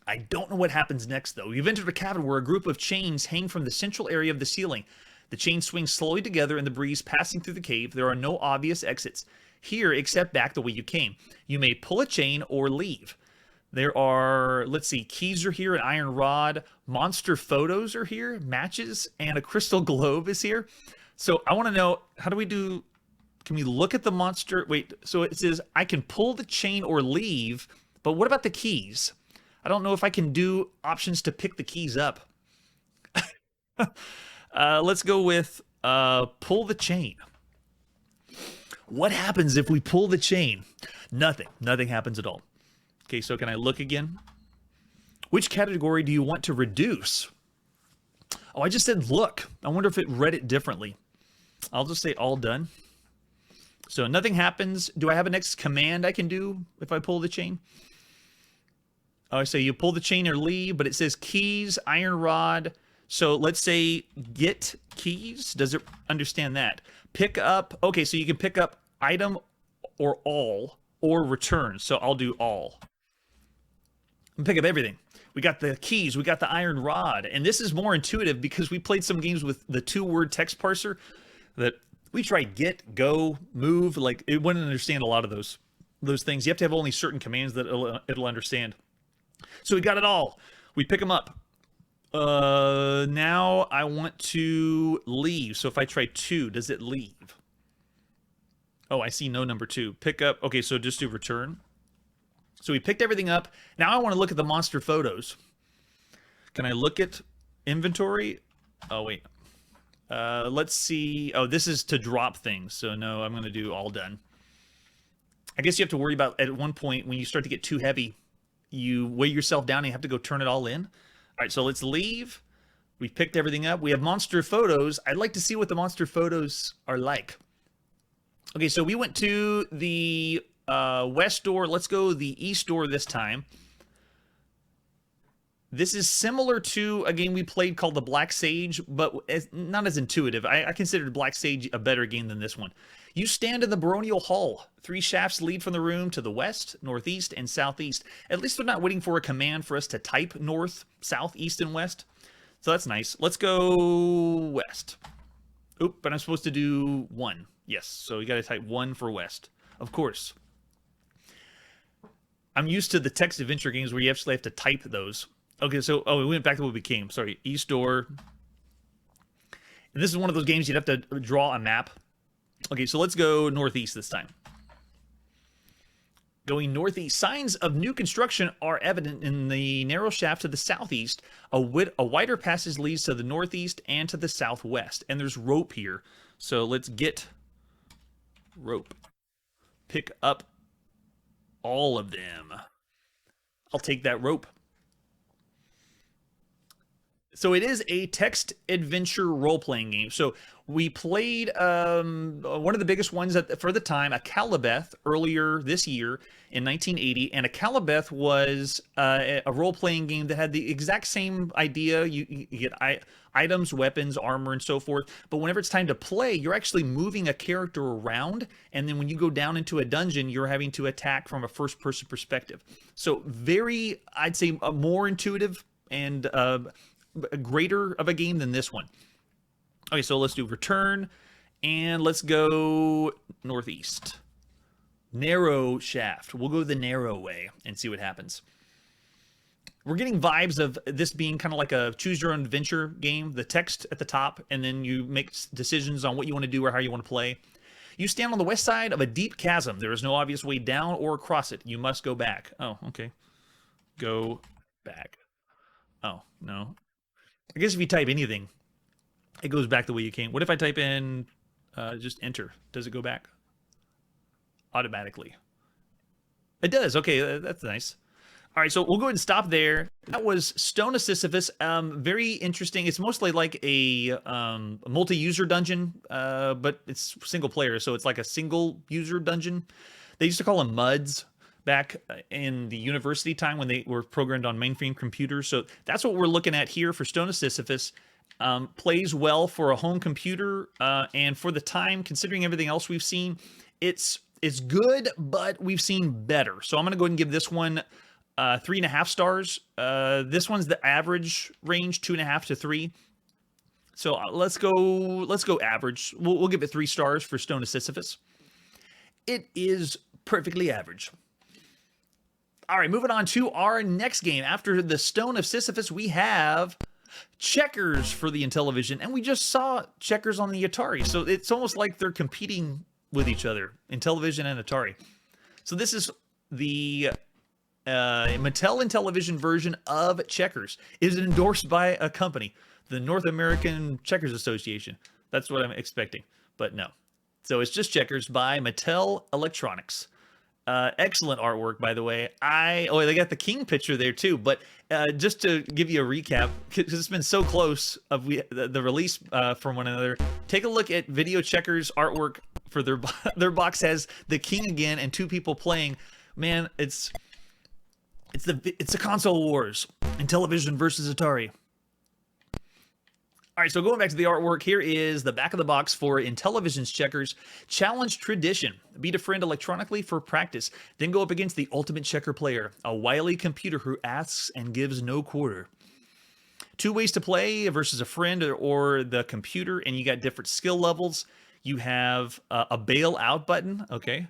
I don't know what happens next, though. We've entered a cavern where a group of chains hang from the central area of the ceiling. The chains swing slowly together in the breeze passing through the cave. There are no obvious exits here except back the way you came. You may pull a chain or leave. There are, let's see, keys are here, an iron rod, monster photos are here, matches, and a crystal globe is here. So I want to know, how do we do, can we look at the monster? Wait, so it says I can pull the chain or leave, but what about the keys? I don't know if I can do options to pick the keys up. Let's go with pull the chain. What happens if we pull the chain? Nothing. Nothing happens at all. Okay, so can I look again? Which category do you want to reduce? Oh, I just said look. I wonder if it read it differently. I'll just say all done. So nothing happens. Do I have a next command I can do if I pull the chain? Oh, I say you pull the chain or leave, but it says keys, iron rod. So let's say get keys. Does it understand that? Pick up. Okay, so you can pick up item or all or return. So I'll do all. And pick up everything. We got the keys, we got the iron rod, and this is more intuitive because we played some games with the 2-word text parser that we tried get, go, move, like it wouldn't understand a lot of those things. You have to have only certain commands that it'll understand. So we got it all. We pick them up. Now I want to leave. So if I try 2, does it leave? Oh, I see no number 2. Pick up. Okay, so just do return. So we picked everything up. Now I want to look at the monster photos. Can I look at inventory? Oh, wait. Let's see. Oh, this is to drop things. So no, I'm going to do all done. I guess you have to worry about at one point when you start to get too heavy, you weigh yourself down and you have to go turn it all in. All right, so let's leave. We've picked everything up. We have monster photos. I'd like to see what the monster photos are like. Okay, so we went to the west door. Let's go the east door this time. This is similar to a game we played called the Black Sage, but not as intuitive. I considered Black Sage a better game than this one. You stand in the baronial hall. 3 shafts lead from the room to the west, northeast, and southeast. At least they're not waiting for a command for us to type north, south, east, and west. So that's nice. Let's go west. Oop, but I'm supposed to do 1. Yes, so you got to type 1 for west. Of course. I'm used to the text adventure games where you actually have to type those. Okay, so, we went back to what we came. Sorry, east door. And this is one of those games you'd have to draw a map. Okay, so let's go northeast this time. Going northeast, signs of new construction are evident in the narrow shaft to the southeast. A wider passage leads to the northeast and to the southwest. And there's rope here. So let's get rope. Pick up all of them. I'll take that rope. So it is a text adventure role-playing game. So we played one of the biggest ones for the time, a Calibeth, earlier this year in 1980. And a Calibeth was a role-playing game that had the exact same idea. You get items, weapons, armor, and so forth. But whenever it's time to play, you're actually moving a character around. And then when you go down into a dungeon, you're having to attack from a first-person perspective. So very, I'd say, more intuitive and greater of a game than this one. Okay, so let's do return, and let's go northeast. Narrow shaft. We'll go the narrow way and see what happens. We're getting vibes of this being kind of like a choose-your-own-adventure game. The text at the top, and then you make decisions on what you want to do or how you want to play. You stand on the west side of a deep chasm. There is no obvious way down or across it. You must go back. Oh, okay. Go back. Oh, no. I guess if you type anything, it goes back the way you came. What if I type in just enter? Does it go back automatically? It does. Okay, that's nice. All right, so we'll go ahead and stop there. That was Stone of Sisyphus. Very interesting. It's mostly like a multi-user dungeon, but it's single player, so it's like a single-user dungeon. They used to call them MUDs back in the university time when they were programmed on mainframe computers. So that's what we're looking at here for Stone of Sisyphus. Plays well for a home computer, and for the time, considering everything else we've seen, it's good, but we've seen better. So I'm going to go ahead and give this one 3.5 stars. This one's the average range, 2.5 to 3. So let's go average. We'll give it 3 stars for Stone of Sisyphus. It is perfectly average. All right, moving on to our next game. After the Stone of Sisyphus, we have Checkers for the Intellivision, and we just saw Checkers on the Atari. So it's almost like they're competing with each other, Intellivision and Atari. So this is the Mattel Intellivision version of Checkers. It is endorsed by a company, the North American Checkers Association. That's what I'm expecting, but no. So it's just Checkers by Mattel Electronics. Excellent artwork, by the way. They got the king picture there too. But just to give you a recap, because it's been so close of the release from one another, take a look at Video Checkers artwork for their box has the king again and 2 people playing. Man, it's the console wars, Intellivision versus Atari. All right, so going back to the artwork, here is the back of the box for Intellivision's Checkers. Challenge tradition. Beat a friend electronically for practice. Then go up against the ultimate checker player, a wily computer who asks and gives no quarter. 2 ways to play versus a friend or the computer, and you got different skill levels. You have a bail out button, okay,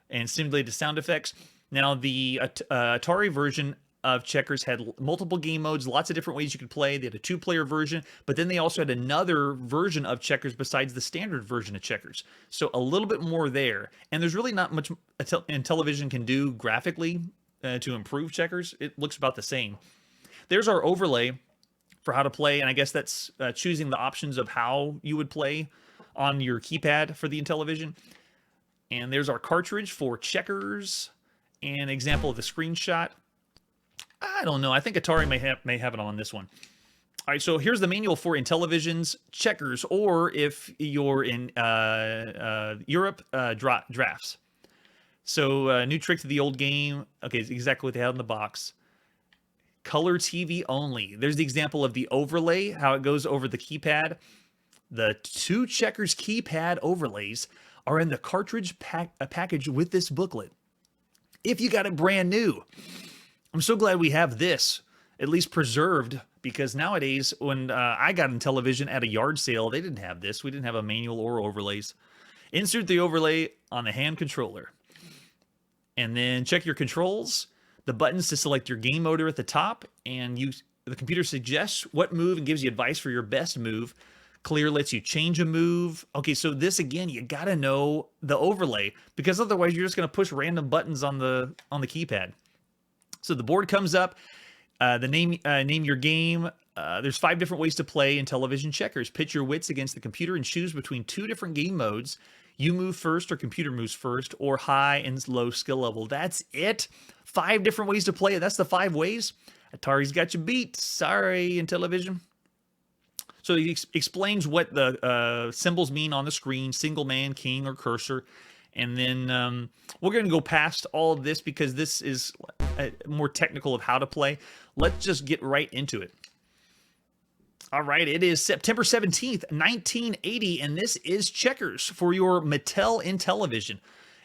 and simulated sound effects. Now, the Atari version of Checkers had multiple game modes, lots of different ways you could play. They had a 2-player version, but then they also had another version of Checkers besides the standard version of Checkers. So a little bit more there. And there's really not much Intellivision can do graphically to improve Checkers. It looks about the same. There's our overlay for how to play, and I guess that's choosing the options of how you would play on your keypad for the Intellivision. And there's our cartridge for Checkers. An example of the screenshot. I don't know. I think Atari may have it on this one. All right, so here's the manual for Intellivision's Checkers, or if you're in Europe, drafts. So new trick to the old game. Okay, it's exactly what they had in the box. Color TV only. There's the example of the overlay, how it goes over the keypad. The 2 Checkers keypad overlays are in the cartridge package with this booklet. If you got it brand new. I'm so glad we have this, at least preserved, because nowadays, when I got Intellivision at a yard sale, they didn't have this. We didn't have a manual or overlays. Insert the overlay on the hand controller. And then check your controls, the buttons to select your game mode are at the top, and the computer suggests what move and gives you advice for your best move. Clear lets you change a move. Okay, so this, again, you got to know the overlay, because otherwise you're just going to push random buttons on the keypad. So the board comes up, name your game. There's 5 different ways to play Intellivision Checkers. Pitch your wits against the computer and choose between 2 different game modes. You move first, or computer moves first, or high and low skill level. That's it. 5 different ways to play it. That's the 5 ways. Atari's got you beat. Sorry, Intellivision. So he explains what the symbols mean on the screen, single man, king, or cursor. And then we're going to go past all of this because this is more technical of how to play. Let's just get right into it. All right, it is September 17th, 1980, and this is Checkers for your Mattel Intellivision.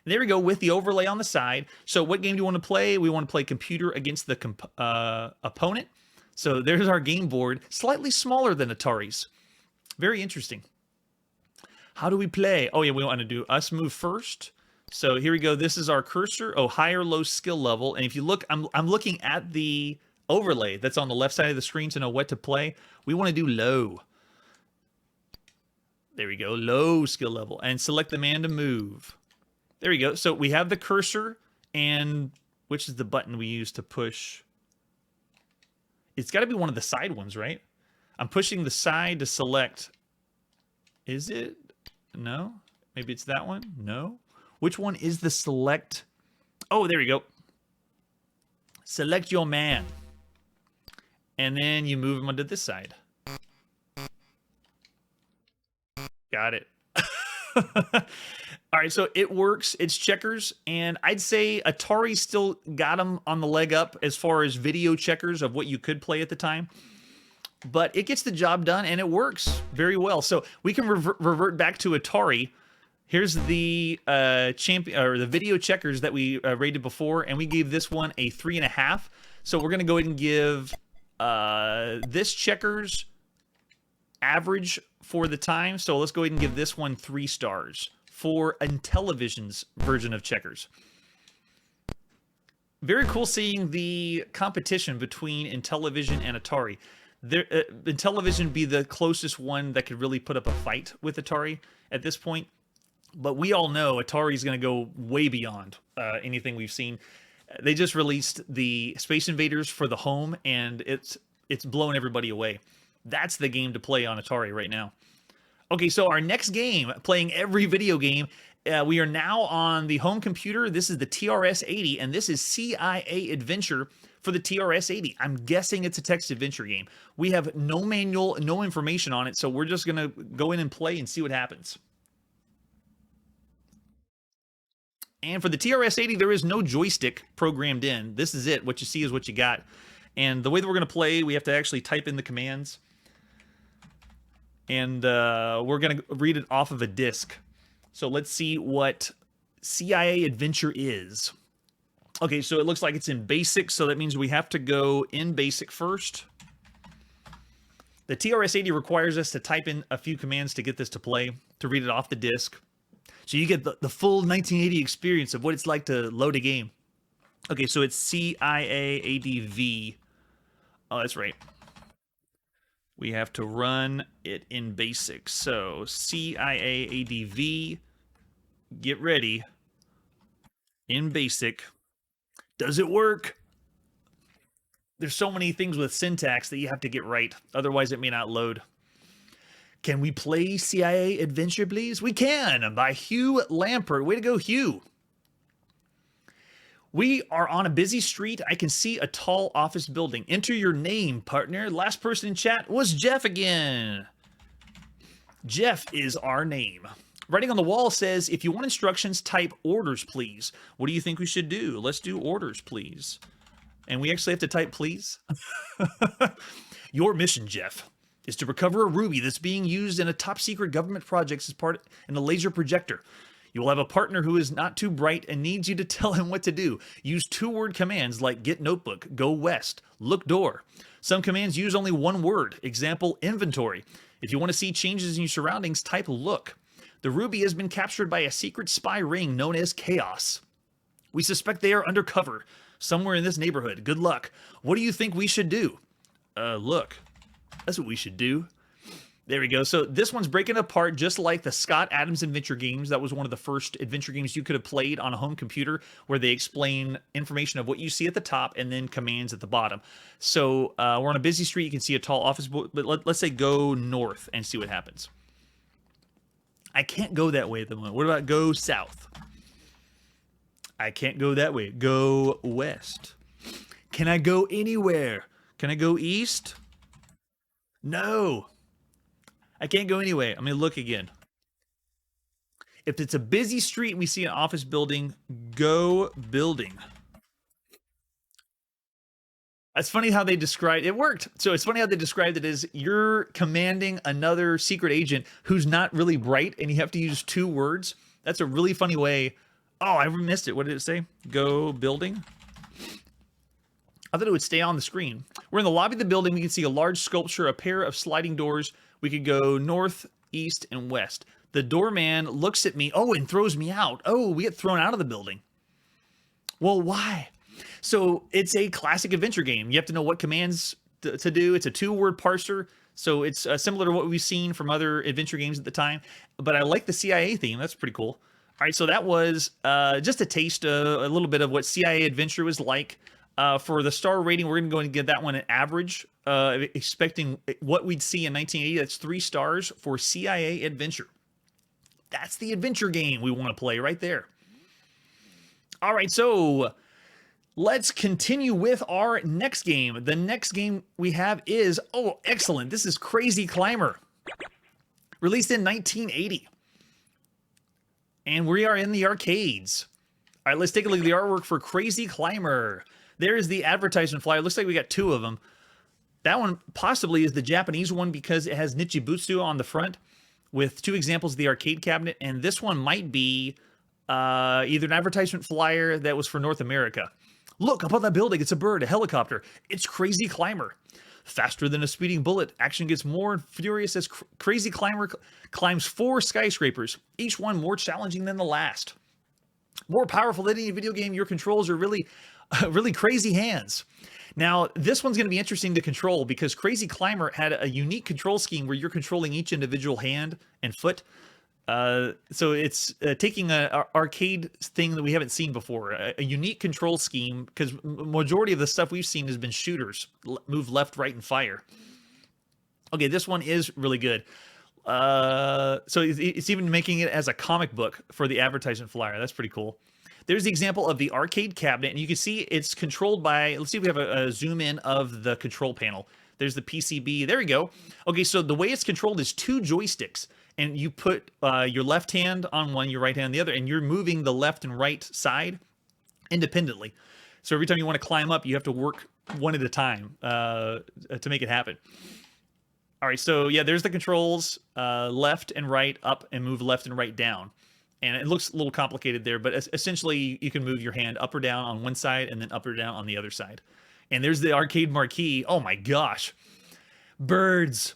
There we go with the overlay on the side. So what game do you want to play? We want to play computer against the opponent. So there's our game board, slightly smaller than Atari's. Very interesting. How do we play? Oh yeah, we want to do us move first. So here we go. This is our cursor. Oh, high or low skill level. And if you look, I'm looking at the overlay that's on the left side of the screen to know what to play. We want to do low. There we go, low skill level, and select the man to move. There we go. So we have the cursor, and which is the button we use to push? It's got to be one of the side ones, right? I'm pushing the side to select. Is it? No? Maybe it's that one? No? Which one is the select? Oh, there we go. Select your man. And then you move him onto this side. Got it. All right, so it works. It's Checkers, and I'd say Atari still got them on the leg up as far as video checkers of what you could play at the time. But it gets the job done, and it works very well. So we can revert back to Atari. Here's the champion or the video checkers that we rated before, and we gave this one a 3.5. So we're gonna go ahead and give this Checkers average for the time. So let's go ahead and give this one 3 stars for Intellivision's version of Checkers. Very cool seeing the competition between Intellivision and Atari. Intellivision be the closest one that could really put up a fight with Atari at this point. But we all know Atari's going to go way beyond anything we've seen. They just released the Space Invaders for the home, and it's blown everybody away. That's the game to play on Atari right now. Okay, so our next game, playing every video game, we are now on the home computer. This is the TRS-80, and this is C.I.A. Adventure for the TRS-80. I'm guessing it's a text adventure game. We have no manual, no information on it, so we're just going to go in and play and see what happens. And for the TRS-80, there is no joystick programmed in. This is it. What you see is what you got. And the way that we're going to play, we have to actually type in the commands. And we're going to read it off of a disc. So let's see what C.I.A. Adventure is. Okay, so it looks like it's in BASIC, so that means we have to go in BASIC first. The TRS-80 requires us to type in a few commands to get this to play, to read it off the disc. So you get the full 1980 experience of what it's like to load a game. Okay, so it's C.I.A. ADV. Oh, that's right. We have to run it in BASIC. So C.I.A. ADV, get ready. In BASIC. Does it work? There's so many things with syntax that you have to get right. Otherwise, it may not load. Can we play C.I.A. Adventure, please? We can, by Hugh Lampert. Way to go, Hugh. We are on a busy street. I can see a tall office building. Enter your name, partner. Last person in chat was Jeff again. Jeff is our name. Writing on the wall says, if you want instructions, type orders, please. What do you think we should do? Let's do orders, please. And we actually have to type please. Your mission, Jeff, is to recover a ruby that's being used in a top secret government project as part in a laser projector. You will have a partner who is not too bright and needs you to tell him what to do. Use 2-word commands like get notebook, go west, look door. Some commands use only 1 word. Example, inventory. If you want to see changes in your surroundings, type look. The ruby has been captured by a secret spy ring known as Chaos. We suspect they are undercover somewhere in this neighborhood. Good luck. What do you think we should do? Look. That's what we should do. There we go. So this one's breaking apart just like the Scott Adams Adventure games. That was one of the first adventure games you could have played on a home computer where they explain information of what you see at the top and then commands at the bottom. So we're on a busy street. You can see a tall office, but let's say go north and see what happens. I can't go that way at the moment. What about go south? I can't go that way. Go west. Can I go anywhere? Can I go east? No. I can't go anyway. I'm going to look again. If it's a busy street and we see an office building, go building. It's funny how they described it. Worked. So it's funny how they described it as you're commanding another secret agent who's not really bright, and you have to use 2 words. That's a really funny way. Oh, I missed it. What did it say? Go building. I thought it would stay on the screen. We're in the lobby of the building. We can see a large sculpture, a pair of sliding doors. We could go north, east, and west. The doorman looks at me. Oh, and throws me out. Oh, we get thrown out of the building. Well, why? So it's a classic adventure game. You have to know what commands to do. It's a 2-word parser. So it's similar to what we've seen from other adventure games at the time. But I like the CIA theme. That's pretty cool. All right, so that was just a taste, a little bit of what CIA Adventure was like. For the star rating, we're going to go and get that one an average, expecting what we'd see in 1980. That's 3 stars for CIA Adventure. That's the adventure game we want to play right there. All right, so let's continue with our next game. The next game we have is, oh, excellent. This is Crazy Climber, released in 1980. And we are in the arcades. All right, let's take a look at the artwork for Crazy Climber. There's the advertisement flyer. Looks like we got 2 of them. That one possibly is the Japanese one because it has Nichibutsu on the front with 2 examples of the arcade cabinet. And this one might be either an advertisement flyer that was for North America. Look, up on that building, it's a bird, a helicopter. It's Crazy Climber. Faster than a speeding bullet, action gets more furious as Crazy Climber climbs 4 skyscrapers, each one more challenging than the last. More powerful than any video game, your controls are really crazy hands. Now, this one's going to be interesting to control because Crazy Climber had a unique control scheme where you're controlling each individual hand and foot. So it's taking an arcade thing that we haven't seen before, a unique control scheme, because majority of the stuff we've seen has been shooters, move left, right, and fire. Okay, this one is really good. So it's even making it as a comic book for the advertisement flyer. That's pretty cool. There's the example of the arcade cabinet, and you can see it's controlled by, let's see if we have a zoom in of the control panel. There's the PCB. There we go. Okay, so the way it's controlled is 2 joysticks. And you put your left hand on one, your right hand on the other, and you're moving the left and right side independently. So every time you want to climb up, you have to work one at a time to make it happen. All right, so yeah, there's the controls, left and right, up, and move left and right down. And it looks a little complicated there, but essentially you can move your hand up or down on one side and then up or down on the other side. And there's the arcade marquee. Oh my gosh. Birds.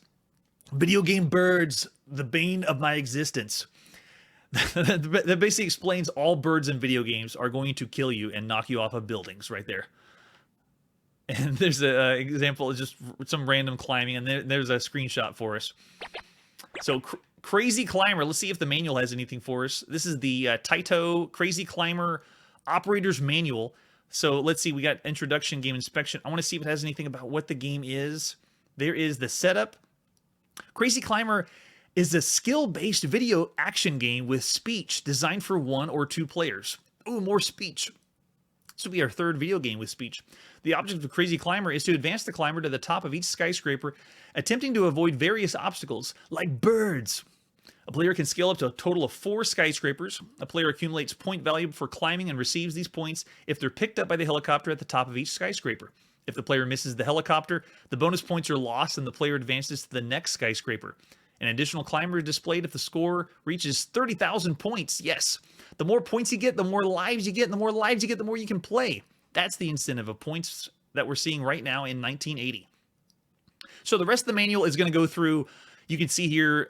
Video game birds. The bane of my existence. That basically explains all birds in video games are going to kill you and knock you off of buildings right there. And there's an example of just some random climbing, and there's a screenshot for us. So Crazy Climber, let's see if the manual has anything for us. This is the Taito Crazy Climber Operator's Manual. So let's see, we got Introduction, Game Inspection. I want to see if it has anything about what the game is. There is the setup. Crazy Climber is a skill-based video action game with speech designed for 1 or 2 players. Ooh, more speech. This will be our 3rd video game with speech. The object of Crazy Climber is to advance the climber to the top of each skyscraper, attempting to avoid various obstacles, like birds. A player can scale up to a total of 4 skyscrapers. A player accumulates point value for climbing and receives these points if they're picked up by the helicopter at the top of each skyscraper. If the player misses the helicopter, the bonus points are lost and the player advances to the next skyscraper. An additional climber is displayed if the score reaches 30,000 points. Yes, the more points you get, the more lives you get, and the more lives you get, the more you can play. That's the incentive of points that we're seeing right now in 1980. So the rest of the manual is going to go through, you can see here,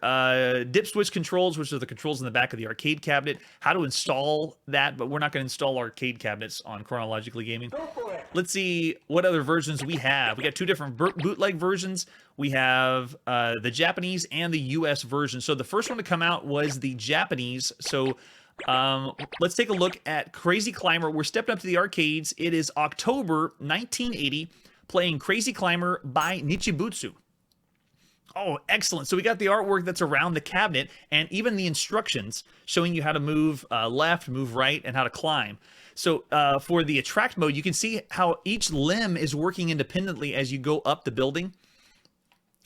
dip switch controls, which are the controls in the back of the arcade cabinet, how to install that, but we're not going to install arcade cabinets on Chronologically Gaming. Let's see what other versions we have. We got 2 different bootleg versions. We have the Japanese and the US version. So the first one to come out was the Japanese. So let's take a look at Crazy Climber. We're stepping up to the arcades. It is October 1980, playing Crazy Climber by Nichibutsu. Oh, excellent. So we got the artwork that's around the cabinet and even the instructions showing you how to move left, move right, and how to climb. So for the attract mode, you can see how each limb is working independently as you go up the building.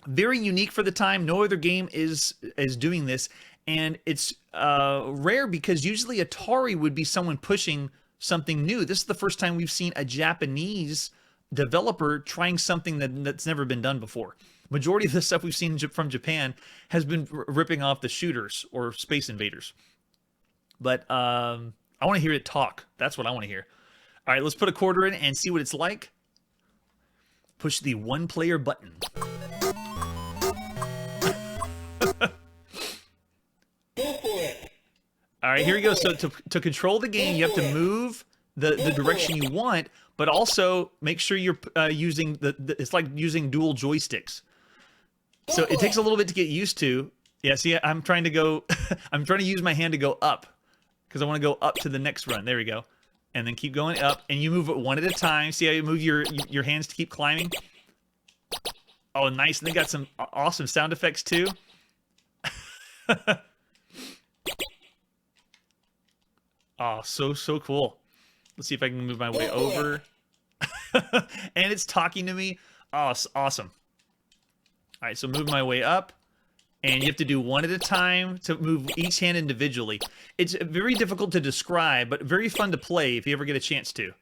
Very unique for the time. No other game is doing this, and it's rare because usually Atari would be someone pushing something new. This is the first time we've seen a Japanese developer trying something that's never been done before. Majority of the stuff we've seen from Japan has been ripping off the shooters or Space Invaders. But I want to hear it talk. That's what I want to hear. All right, let's put a quarter in and see what it's like. Push the one-player button. All right, here we go. So to control the game, you have to move the direction you want, but also make sure you're using it's like using dual joysticks. So it takes a little bit to get used to. Yeah, see, I'm trying to go, I'm trying to use my hand to go up because I want to go up to the next run. There we go. And then keep going up, and you move it one at a time. See how you move your hands to keep climbing? Oh, nice. And they got some awesome sound effects too. Oh, so cool. Let's see if I can move my way over. And it's talking to me. Oh, it's awesome. All right, so move my way up. And you have to do one at a time to move each hand individually. It's very difficult to describe, but very fun to play if you ever get a chance to.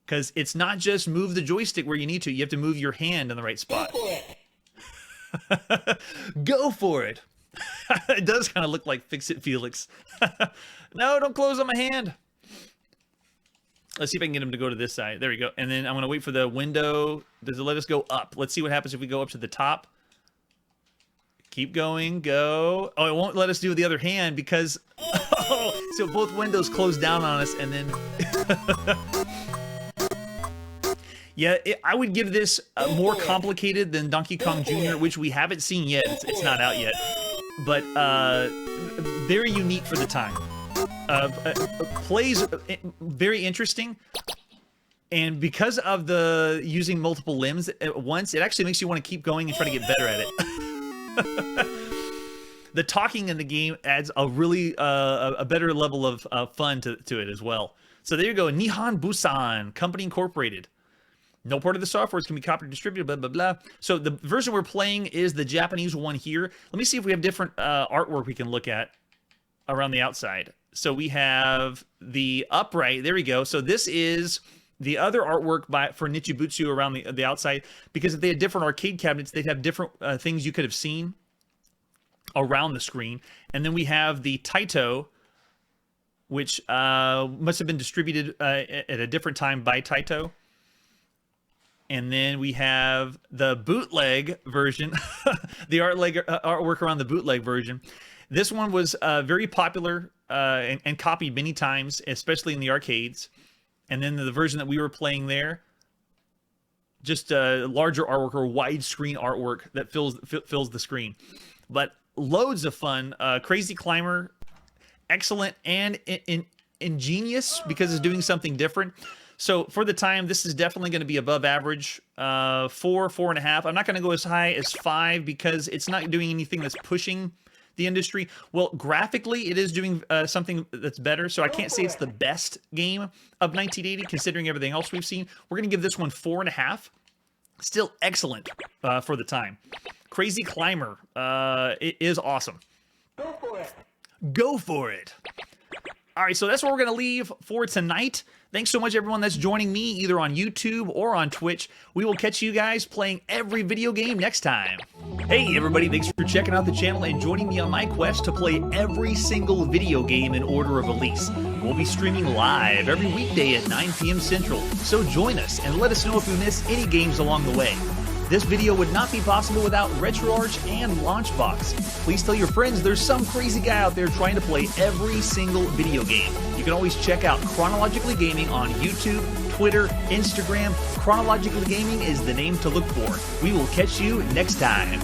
Because it's not just move the joystick where you need to. You have to move your hand in the right spot. Go for it. It does kind of look like Fix-It Felix. No, don't close on my hand. Let's see if I can get him to go to this side. There we go. And then I'm going to wait for the window. Does it let us go up? Let's see what happens if we go up to the top. Keep going. Go. Oh, it won't let us do the other hand because... Oh, so both windows close down on us and then... Yeah, I would give this more complicated than Donkey Kong Jr., which we haven't seen yet. It's not out yet. But very unique for the time. Plays very interesting. And because of the using multiple limbs at once, it actually makes you want to keep going and try to get better at it. The talking in the game adds a really a better level of fun to it as well. So there you go. Nihon Busan Company Incorporated. No part of the software can be copied or distributed, blah, blah, blah. So the version we're playing is the Japanese one here. Let me see if we have different artwork we can look at around the outside. So we have the upright. There we go. So this is the other artwork for Nichibutsu around the outside. Because if they had different arcade cabinets, they'd have different things you could have seen around the screen. And then we have the Taito, which must have been distributed at a different time by Taito. And then we have the bootleg version, the artwork around the bootleg version. This one was very popular and copied many times, especially in the arcades. And then the version that we were playing there, just a larger artwork or widescreen artwork that fills the screen. But loads of fun. Crazy Climber, excellent and ingenious because it's doing something different. So for the time, this is definitely going to be above average, 4.5. I'm not going to go as high as 5 because it's not doing anything that's pushing the industry. Well, graphically, it is doing something that's better. So I can't say it's the best game of 1980, considering everything else we've seen. We're going to give this one 4.5. Still excellent for the time. Crazy Climber, it is awesome. Go for it. Go for it. All right, so that's what we're going to leave for tonight. Thanks so much, everyone that's joining me, either on YouTube or on Twitch. We will catch you guys playing every video game next time. Hey, everybody, thanks for checking out the channel and joining me on my quest to play every single video game in order of release. We'll be streaming live every weekday at 9 p.m. Central, so join us and let us know if we miss any games along the way. This video would not be possible without RetroArch and Launchbox. Please tell your friends there's some crazy guy out there trying to play every single video game. You can always check out Chronologically Gaming on YouTube, Twitter, Instagram. Chronologically Gaming is the name to look for. We will catch you next time.